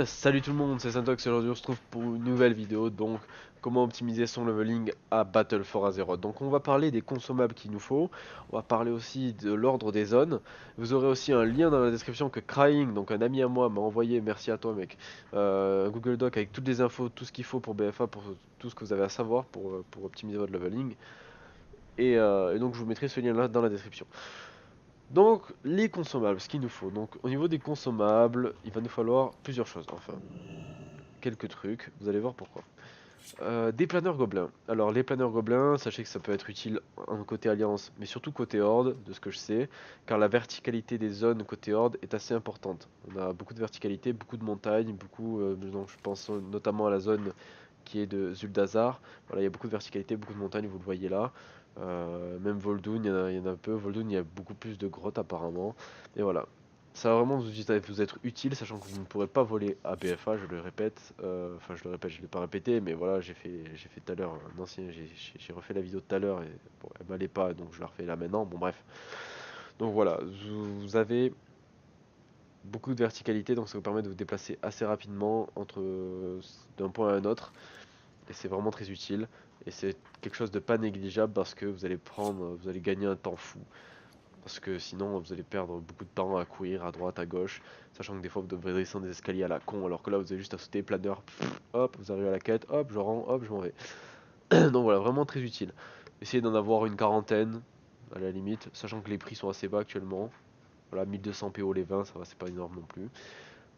Yes, salut tout le monde, c'est Santox et aujourd'hui on se retrouve pour une nouvelle vidéo, donc comment optimiser son leveling à Battle for Azeroth. Donc on va parler des consommables qu'il nous faut, on va parler aussi de l'ordre des zones. Vous aurez aussi un lien dans la description que Crying, donc un ami à moi, m'a envoyé, merci à toi mec, un Google Doc avec toutes les infos, tout ce qu'il faut pour BFA, pour tout ce que vous avez à savoir pour optimiser votre leveling. Et donc je vous mettrai ce lien là dans la description. Donc, les consommables, ce qu'il nous faut. Donc, au niveau des consommables, il va nous falloir plusieurs choses. Enfin, quelques trucs, vous allez voir pourquoi. Des planeurs gobelins. Alors, les planeurs gobelins, sachez que ça peut être utile en côté alliance, mais surtout côté horde, de ce que je sais, car la verticalité des zones côté horde est assez importante. On a beaucoup de verticalité, beaucoup de montagnes, beaucoup, donc je pense notamment à la zone qui est de Zuldazar. Voilà, il y a beaucoup de verticalité, beaucoup de montagnes, vous le voyez là. Même Vol'dun, il y en a un peu. Vol'dun, il y a beaucoup plus de grottes apparemment. Et voilà. Ça va vraiment vous être utile, sachant que vous ne pourrez pas voler à BFA, je le répète. Enfin, je le répète, je ne l'ai pas répété, mais voilà, j'ai fait tout à l'heure un ancien, j'ai refait la vidéo tout à l'heure et bon, elle m'allait pas, donc je la refais là maintenant. Bon, bref. Donc voilà, vous avez beaucoup de verticalité, donc ça vous permet de vous déplacer assez rapidement d'un point à un autre. Et c'est vraiment très utile. Et c'est quelque chose de pas négligeable parce que vous allez gagner un temps fou. Parce que sinon, vous allez perdre beaucoup de temps à courir à droite, à gauche, sachant que des fois vous devrez descendre des escaliers à la con, alors que là vous avez juste à sauter planeur, hop, vous arrivez à la quête, hop, je rends, hop, je m'en vais. Donc voilà, vraiment très utile. Essayez d'en avoir une quarantaine, à la limite, sachant que les prix sont assez bas actuellement. Voilà, 1200 PO les 20, ça va, c'est pas énorme non plus.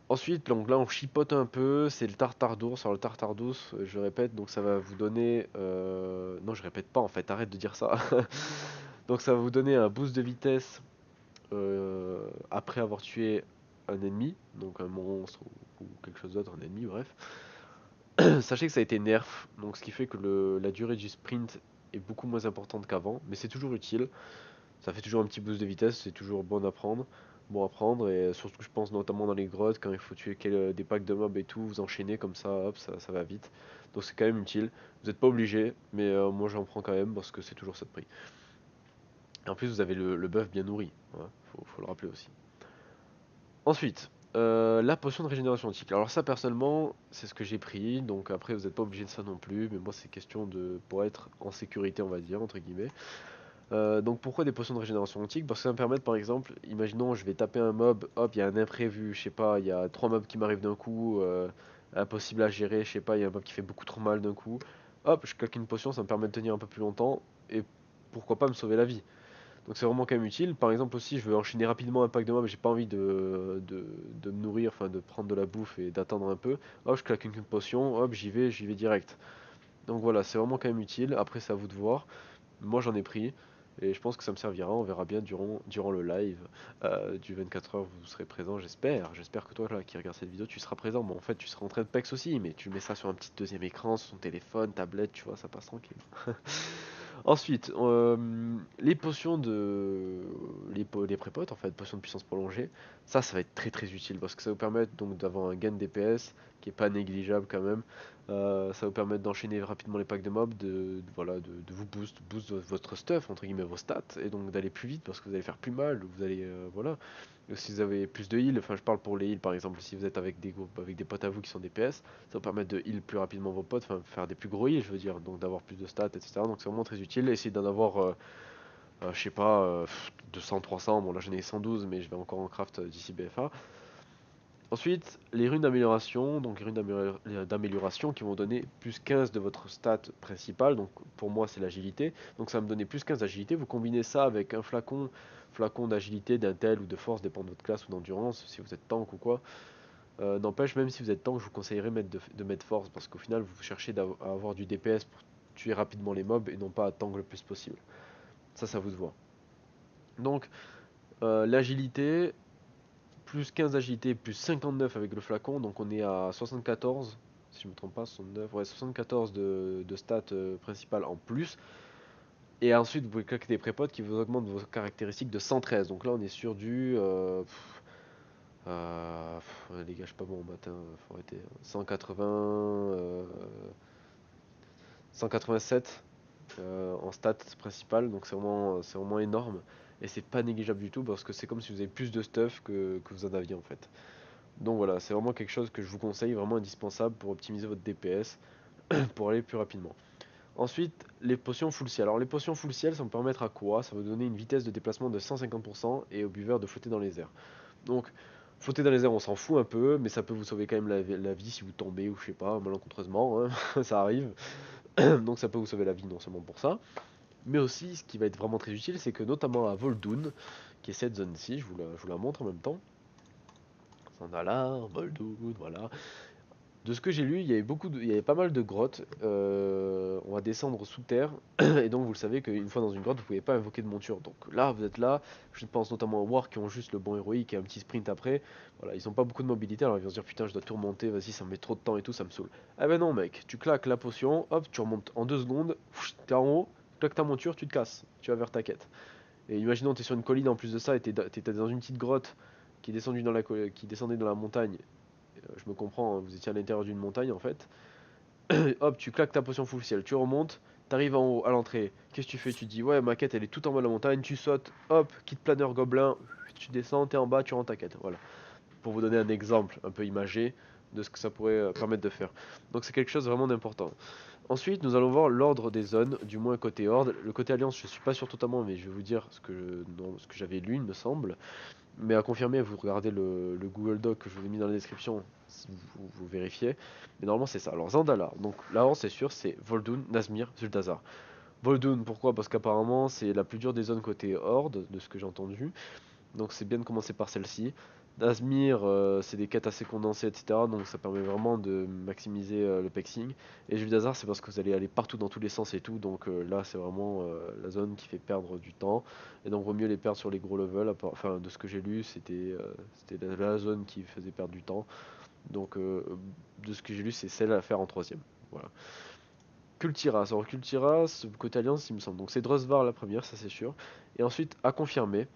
Ensuite, donc là on chipote un peu, c'est le tartare d'ours. Alors le tartare d'ours, je répète, donc ça va vous donner... Non, je répète pas en fait, arrête de dire ça. Donc ça va vous donner un boost de vitesse après avoir tué un ennemi, donc un monstre ou quelque chose d'autre, un ennemi, bref. Sachez que ça a été nerf, donc ce qui fait que la durée du sprint est beaucoup moins importante qu'avant, mais c'est toujours utile. Ça fait toujours un petit boost de vitesse, c'est toujours bon à prendre, et surtout je pense notamment dans les grottes, quand il faut tuer des packs de mobs et tout, vous enchaînez comme ça, hop, ça va vite. Donc c'est quand même utile. Vous n'êtes pas obligé, mais moi j'en prends quand même parce que c'est toujours ça de prix. Et en plus vous avez le buff bien nourri, hein, faut le rappeler aussi. Ensuite, la potion de régénération antique. Alors ça personnellement, c'est ce que j'ai pris, donc après vous n'êtes pas obligé de ça non plus, mais moi c'est question de pour être en sécurité on va dire, entre guillemets. Donc pourquoi des potions de régénération antique? Parce que ça va me permettre par exemple, imaginons je vais taper un mob, hop, il y a un imprévu, je sais pas, il y a trois mobs qui m'arrivent d'un coup, impossible à gérer, je sais pas, il y a un mob qui fait beaucoup trop mal d'un coup. Hop, je claque une potion, ça me permet de tenir un peu plus longtemps et pourquoi pas me sauver la vie. Donc c'est vraiment quand même utile. Par exemple aussi, je veux enchaîner rapidement un pack de mobs, j'ai pas envie de me nourrir, enfin de prendre de la bouffe et d'attendre un peu. Hop, je claque une potion, hop, j'y vais direct. Donc voilà, c'est vraiment quand même utile. Après, c'est à vous de voir. Moi j'en ai pris et je pense que ça me servira. On verra bien durant le live du 24 heures. Vous serez présent, j'espère. J'espère que toi là qui regarde cette vidéo, tu seras présent. Bon, en fait, tu seras en train de PEX aussi, mais tu mets ça sur un petit deuxième écran, sur ton téléphone, tablette, tu vois, ça passe tranquille. Ensuite, les potions les prépotes en fait, potions de puissance prolongée, ça va être très très utile parce que ça va vous permettre donc d'avoir un gain de DPS qui est pas négligeable quand même. Ça va vous permettre d'enchaîner rapidement les packs de mobs, voilà, de vous boost votre stuff entre guillemets vos stats et donc d'aller plus vite parce que vous allez faire plus mal, vous allez voilà. Si vous avez plus de heal, enfin je parle pour les heals par exemple, si vous êtes avec des groupes, avec des potes à vous qui sont DPS, ça va vous permettre de heal plus rapidement vos potes, enfin faire des plus gros heals je veux dire, donc d'avoir plus de stats, etc. Donc c'est vraiment très utile. Essayez d'en avoir, je sais pas, 200, 300, bon là j'en ai 112 mais je vais encore en craft d'ici BFA. Ensuite, les runes d'amélioration, donc les runes d'amélioration qui vont donner plus 15 de votre stat principal, donc pour moi c'est l'agilité, donc ça va me donner plus 15 d'agilité, vous combinez ça avec un flacon d'agilité, d'intel ou de force, dépend de votre classe ou d'endurance, si vous êtes tank ou quoi. N'empêche, même si vous êtes tank, je vous conseillerais de mettre force, parce qu'au final vous cherchez à avoir du DPS pour tuer rapidement les mobs et non pas à tank le plus possible. Ça vous de voir. Donc, l'agilité, plus 15 d'agilité, plus 59 avec le flacon, donc on est à 74, si je me trompe pas, 69, ouais, 74 de stats principales en plus. Et ensuite, vous pouvez claquer des prépotes qui vous augmentent vos caractéristiques de 113. Donc là, on est sur du. Les gars, je suis pas bon au matin, faut arrêter. 180. 187 en stats principales, donc c'est vraiment énorme. Et c'est pas négligeable du tout parce que c'est comme si vous avez plus de stuff que vous en aviez en fait. Donc voilà, c'est vraiment quelque chose que je vous conseille, vraiment indispensable pour optimiser votre DPS, pour aller plus rapidement. Ensuite, les potions full ciel. Alors les potions full ciel, ça me permettre à quoi? Ça va donner une vitesse de déplacement de 150% et au buveur de flotter dans les airs. Donc, flotter dans les airs, on s'en fout un peu, mais ça peut vous sauver quand même la vie si vous tombez ou je sais pas, malencontreusement, hein, ça arrive. Donc ça peut vous sauver la vie non seulement pour ça, mais aussi ce qui va être vraiment très utile, c'est que notamment à Voldoon, qui est cette zone-ci, je vous la montre en même temps. Zandalar, Voldoon, voilà. De ce que j'ai lu, il y avait pas mal de grottes. On va descendre sous terre. Et donc, vous le savez qu'une fois dans une grotte, vous pouvez pas invoquer de monture. Donc là, vous êtes là. Je pense notamment aux Wargs qui ont juste le bon héroïque et un petit sprint après. Voilà, ils ont pas beaucoup de mobilité. Alors ils vont se dire putain, je dois tout remonter. Vas-y, ça me met trop de temps et tout, ça me saoule. Ah ben non, mec. Tu claques la potion. Hop, tu remontes en 2 secondes. T'es en haut. Tu claques ta monture, tu te casses. Tu vas vers ta quête. Et imaginons, t'es sur une colline en plus de ça et t'es dans une petite grotte qui descendait dans la montagne. Je me comprends, hein, vous étiez à l'intérieur d'une montagne en fait. Hop, tu claques ta potion full ciel, tu remontes, t'arrives en haut à l'entrée. Qu'est-ce que tu fais? Tu dis ouais, ma quête elle est tout en bas de la montagne, tu sautes, hop, kit planeur gobelin, tu descends, t'es en bas, tu rentres ta quête. Voilà. Pour vous donner un exemple un peu imagé de ce que ça pourrait permettre de faire. Donc c'est quelque chose vraiment d'important. Ensuite, nous allons voir l'ordre des zones, du moins côté Horde. Le côté Alliance, je suis pas sûr totalement, mais je vais vous dire ce que j'avais lu, il me semble. Mais à confirmer, vous regardez le Google Doc que je vous ai mis dans la description, si vous vérifiez. Mais normalement, c'est ça. Alors, Zandala, donc là, c'est sûr, c'est Vol'dun, Nazmir, Zuldazar. Vol'dun, pourquoi? Parce qu'apparemment, c'est la plus dure des zones côté Horde, de ce que j'ai entendu. Donc, c'est bien de commencer par celle-ci. Nazmir, c'est des quêtes assez condensées, etc. Donc, ça permet vraiment de maximiser le pexing. Et Zuldazar, c'est parce que vous allez aller partout dans tous les sens et tout. Donc, là, c'est vraiment la zone qui fait perdre du temps. Et donc, vaut mieux les perdre sur les gros levels. Enfin, de ce que j'ai lu, c'était la zone qui faisait perdre du temps. Donc, de ce que j'ai lu, c'est celle à faire en troisième. Voilà. Kultiras. Alors, Kultiras, côté Alliance, il me semble. Donc, c'est Drosvar la première, ça c'est sûr. Et ensuite, à confirmer.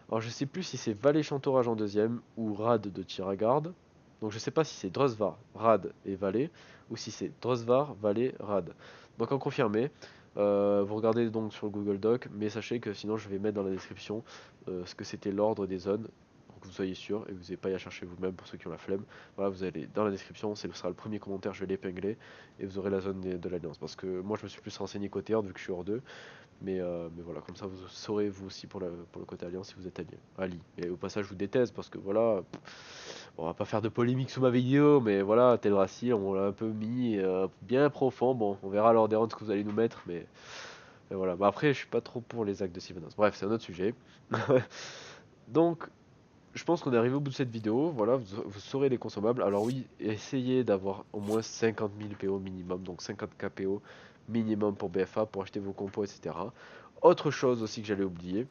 Alors, je sais plus si c'est Valet Chantorage en deuxième ou Rad de Tiragarde. Donc, je sais pas si c'est Drosvar, Rad et Valet ou si c'est Drosvar, Valet, Rad. Donc, en confirmer. Vous regardez donc sur le Google Doc, mais sachez que sinon je vais mettre dans la description ce que c'était l'ordre des zones, pour que vous soyez sûr et vous n'ayez pas à chercher vous-même pour ceux qui ont la flemme. Voilà, vous allez dans la description, ce sera le premier commentaire, je vais l'épingler et vous aurez la zone de l'Alliance. Parce que moi je me suis plus renseigné côté Horde vu que je suis hors 2, mais voilà, comme ça vous saurez vous aussi pour le côté Alliance si vous êtes allié. Et au passage, je vous déteste parce que voilà, on va pas faire de polémique sous ma vidéo, mais voilà, Teldrassil, on l'a un peu mis bien profond. Bon, on verra lors des rounds ce que vous allez nous mettre, mais voilà. Bah après, je suis pas trop pour les actes de Sylvanas. Bref, c'est un autre sujet. Donc, je pense qu'on est arrivé au bout de cette vidéo. Voilà, vous saurez les consommables. Alors oui, essayez d'avoir au moins 50 000 PO minimum, donc 50 k PO minimum pour BFA, pour acheter vos compos, etc. Autre chose aussi que j'allais oublier,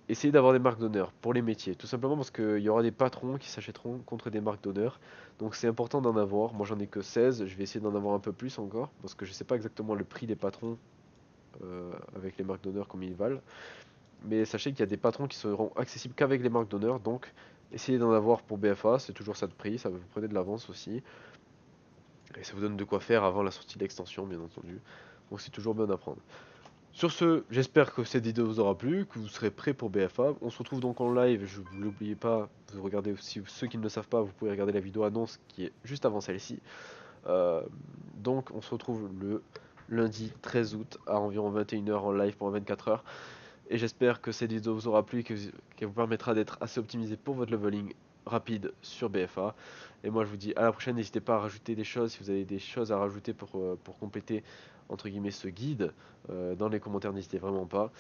essayez d'avoir des marques d'honneur pour les métiers. Tout simplement parce qu'il y aura des patrons qui s'achèteront contre des marques d'honneur. Donc c'est important d'en avoir. Moi j'en ai que 16, je vais essayer d'en avoir un peu plus encore, parce que je sais pas exactement le prix des patrons avec les marques d'honneur, combien ils valent. Mais sachez qu'il y a des patrons qui seront accessibles qu'avec les marques d'honneur, donc essayez d'en avoir pour BFA, c'est toujours ça de prix, ça vous prenez de l'avance aussi. Et ça vous donne de quoi faire avant la sortie de l'extension, bien entendu. Donc c'est toujours bien d'apprendre. Sur ce, j'espère que cette vidéo vous aura plu, que vous serez prêts pour BFA. On se retrouve donc en live, je vous l'oubliez pas, vous regardez aussi, ceux qui ne le savent pas, vous pouvez regarder la vidéo annonce qui est juste avant celle-ci. Euh, donc on se retrouve le lundi 13 août à environ 21h en live pendant 24 heures. Et j'espère que cette vidéo vous aura plu et qu'elle vous permettra d'être assez optimisé pour votre leveling rapide sur BFA. Et moi je vous dis à la prochaine, n'hésitez pas à rajouter des choses si vous avez des choses à rajouter pour compléter entre guillemets ce guide. Dans les commentaires, n'hésitez vraiment pas.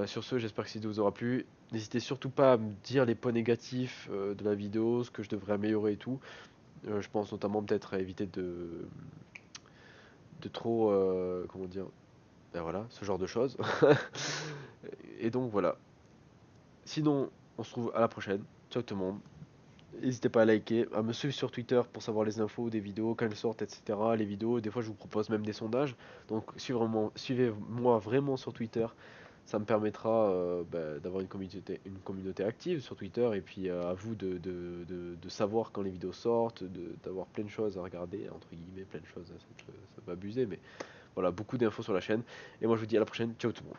Sur ce, j'espère que cette vidéo vous aura plu. N'hésitez surtout pas à me dire les points négatifs de la vidéo, ce que je devrais améliorer et tout. Je pense notamment peut-être à éviter de trop, comment dire, ben voilà, ce genre de choses. Et donc voilà. Sinon, on se trouve à la prochaine. Ciao tout le monde. N'hésitez pas à liker, à me suivre sur Twitter pour savoir les infos des vidéos, quand elles sortent, etc. Les vidéos, des fois je vous propose même des sondages. Donc suivez-moi vraiment sur Twitter. Ça me permettra d'avoir une communauté active sur Twitter et puis à vous de savoir quand les vidéos sortent, d'avoir plein de choses à regarder, entre guillemets, plein de choses, ça peut abuser, mais voilà, beaucoup d'infos sur la chaîne. Et moi je vous dis à la prochaine, ciao tout le monde.